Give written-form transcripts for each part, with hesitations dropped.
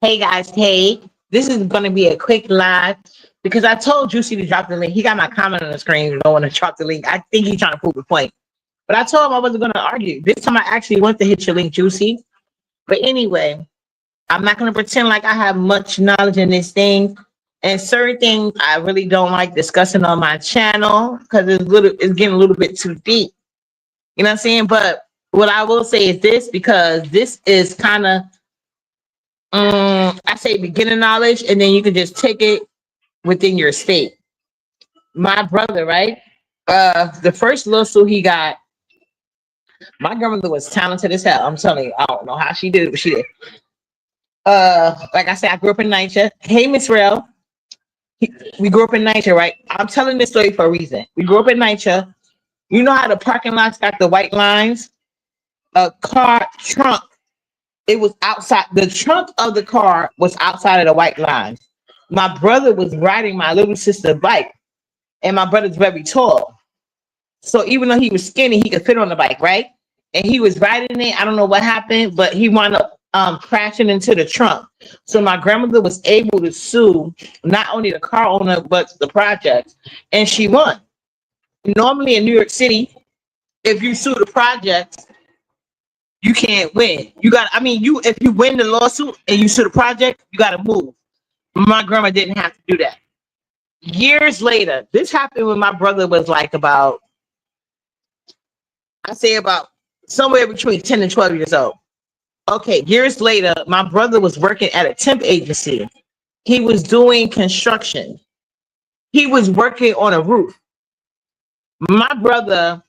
Hey guys, hey. This is gonna be a quick live because I told Juicy to drop the link. He got my comment on the screen. Don't want to drop the link. I think he's trying to prove a point. But I told him I wasn't gonna argue. This time I actually want to hit your link, Juicy. But anyway, I'm not gonna pretend like I have much knowledge in this thing. And certain things I really don't like discussing on my channel because it's getting a little bit too deep. You know what I'm saying? But what I will say is this because this is kind of I say beginner knowledge, and then you can just take it within your state. My brother, right? The first lawsuit he got, my grandmother was talented as hell. I'm telling you, I don't know how she did it, but she did. Like I said, I grew up in NYCHA. Hey, Miss Rail. We grew up in NYCHA, right? I'm telling this story for a reason. We grew up in NYCHA. You know how the parking lots got the white lines? A car trunk. It was outside. The trunk of the car was outside of the white lines. My brother was riding my little sister's bike, and my brother's very tall. So even though he was skinny, he could fit on the bike, right? And he was riding it. I don't know what happened, but he wound up crashing into the trunk. So my grandmother was able to sue not only the car owner but the project, and she won. Normally in New York City, if you sue the project, you can't win. You got, I mean, you if you win the lawsuit and you sue the project, you got to move. My grandma didn't have to do that. Years later, this happened when my brother was like about, I say about somewhere between 10 and 12 years old. Okay, years later, my brother was working at a temp agency. He was doing construction. He was working on a roof. My brother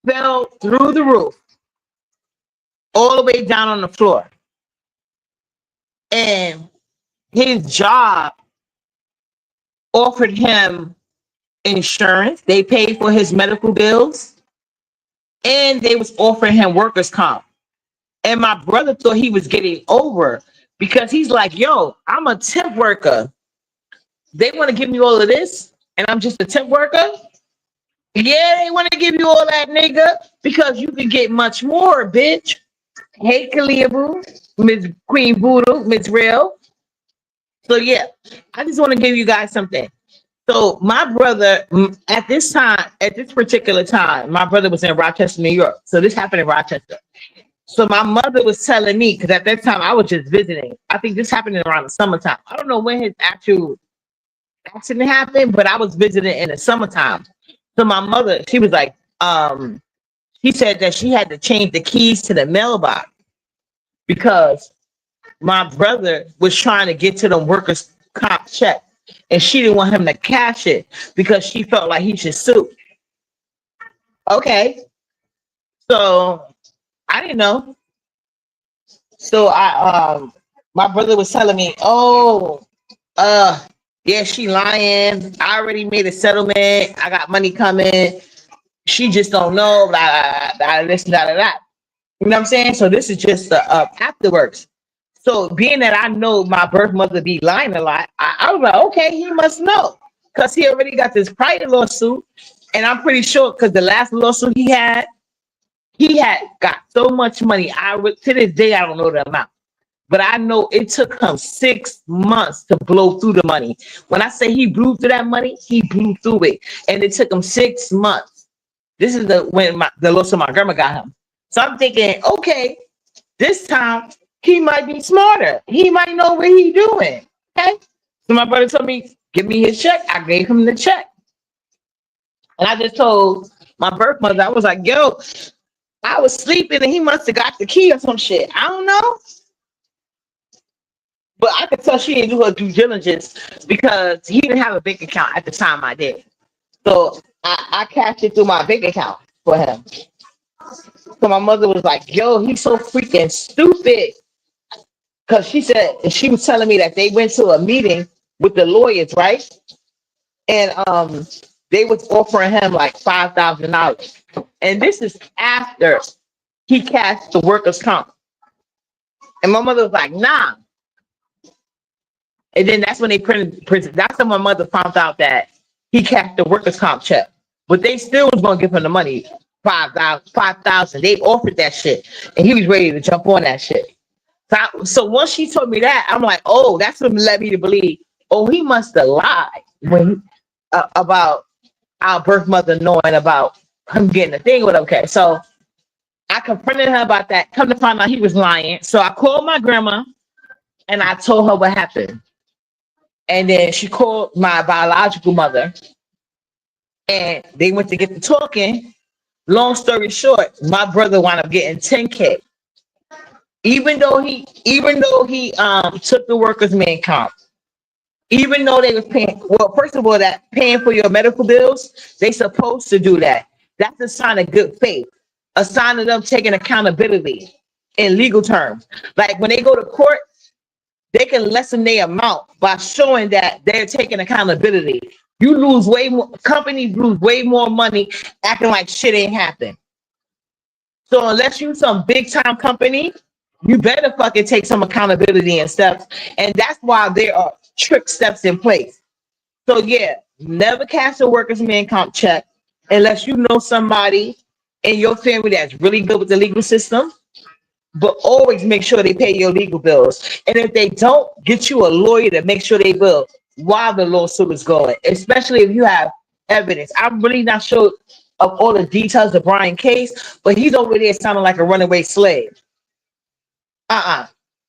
fell through the roof all the way down on the floor. And his job offered him insurance. They paid for his medical bills, and they was offering him workers' comp. And my brother thought he was getting over because he's like, yo, I'm a temp worker. They want to give me all of this, and I'm just a temp worker. Yeah, they want to give you all that, nigga, because you can get much more, bitch. Hey, Kalia Boo, Miss Queen Voodoo, Miss Real. So yeah, I just want to give you guys something. So my brother, at this time, at this particular time, my brother was in Rochester, New York. So this happened in Rochester. So my mother was telling me, because at that time I was just visiting. I think this happened around the summertime. I don't know when his actual accident happened, but I was visiting in the summertime. So my mother, she was like, she said that she had to change the keys to the mailbox because my brother was trying to get to the workers' comp check, and she didn't want him to cash it because she felt like he should sue. Okay, so I didn't know. So my brother was telling me, oh, yeah, she lying. I already made a settlement. I got money coming. She just don't know. Blah, blah, blah, this, blah, blah, blah. You know what I'm saying? So this is just the afterwards. So being that I know my birth mother be lying a lot, I was like, okay, he must know because he already got this prior lawsuit, and I'm pretty sure because the last lawsuit he had got so much money. To this day I don't know the amount, but I know it took him 6 months to blow through the money. When I say he blew through that money, he blew through it, and it took him 6 months. This is the lawsuit my grandma got him. So I'm thinking, okay, this time he might be smarter. He might know what he's doing. Okay. So my brother told me, give me his check. I gave him the check. And I just told my birth mother, I was like, yo, I was sleeping and he must have got the key or some shit. I don't know. But I could tell she didn't do her due diligence because he didn't have a bank account at the time I did. So I cashed it through my bank account for him. So my mother was like, yo, he's so freaking stupid. Because she said, and she was telling me that they went to a meeting with the lawyers, right? And they was offering him like $5,000. And this is after he cashed the workers' comp. And my mother was like, nah. And then that's when they printed. That's when my mother found out that he cashed the workers' comp check. But they still was going to give him the money, 5,000. They offered that shit. And he was ready to jump on that shit. So once she told me that, I'm like, oh, that's what led me to believe. Oh, he must have lied when about our birth mother knowing about him getting a thing with him. Okay, so I confronted her about that. Come to find out he was lying. So I called my grandma and I told her what happened. And then she called my biological mother and they went to get to talking. Long story short, my brother wound up getting 10K. Even though he took the workers' man comp, even though they was paying, well, first of all, that paying for your medical bills, they supposed to do that. That's a sign of good faith, a sign of them taking accountability in legal terms. Like when they go to court, they can lessen their amount by showing that they're taking accountability. You lose way more, companies lose way more money acting like shit ain't happened. So unless you some big time company, you better fucking take some accountability and steps. And that's why there are trick steps in place. So yeah, never cash a workers' man comp check unless you know somebody in your family that's really good with the legal system. But always make sure they pay your legal bills. And if they don't, get you a lawyer to make sure they will while the lawsuit is going, especially if you have evidence. I'm really not sure of all the details of Brian case, but he's over there sounding like a runaway slave.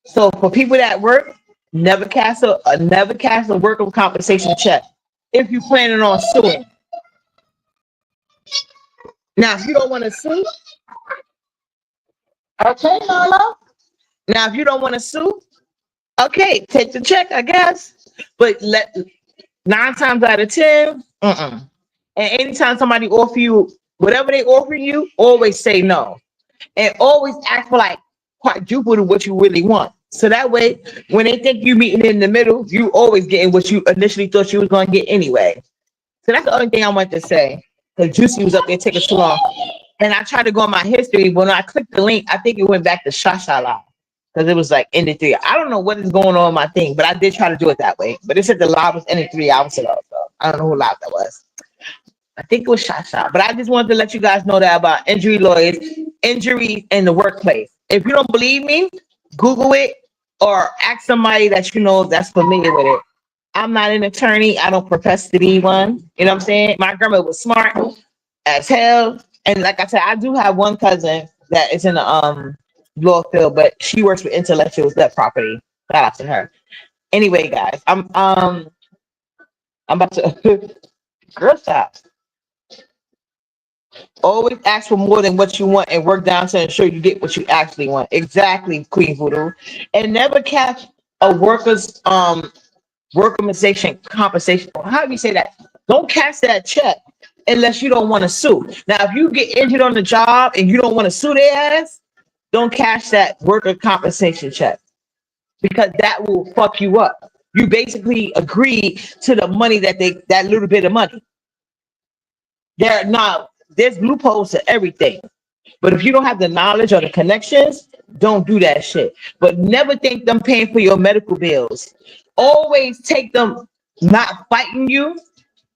So for people that work, never cash a worker compensation check if you're planning on suing. Now, if you don't want to sue, okay, Marlo. Now, if you don't want to sue, okay, take the check, I guess. But let 9 times out of 10, and anytime somebody offer you whatever they offer you, always say no, and always ask for like quadruple to what you really want. So that way, when they think you meeting in the middle, you always getting what you initially thought you was going to get anyway. So that's the only thing I want to say. Because Juicy was up there taking too long. And I tried to go on my history, but when I clicked the link, I think it went back to Shasha Live. Because it was like ended 3. I don't know what is going on in my thing, but I did try to do it that way. But it said the live was ended 3 hours ago. So I don't know who live that was. I think it was Shasha. But I just wanted to let you guys know that about injury lawyers, injuries in the workplace. If you don't believe me, Google it or ask somebody that you know that's familiar with it. I'm not an attorney. I don't profess to be one. You know what I'm saying? My grandma was smart as hell. And like I said, I do have one cousin that is in the law field, but she works with intellectual debt property. Shout out to her. Anyway, guys, I'm about to girl stop. Always ask for more than what you want and work down to ensure you get what you actually want. Exactly, Queen Voodoo. And never catch a worker's workmanization compensation. How do you say that? Don't cash that check unless you don't want to sue. Now, if you get injured on the job and you don't want to sue their ass, don't cash that worker compensation check because that will fuck you up. You basically agree to the money that little bit of money. There's loopholes to everything. But if you don't have the knowledge or the connections, don't do that shit. But never think them paying for your medical bills. Always take them not fighting you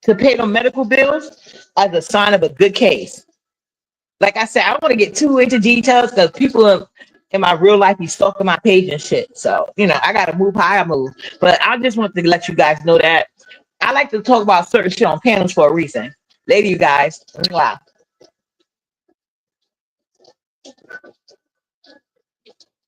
to pay them medical bills as a sign of a good case. Like I said, I don't want to get too into details because people in my real life be stalking my page and shit. So, I got to move how I move. But I just want to let you guys know that I like to talk about certain shit on panels for a reason. Later, you guys. Wow.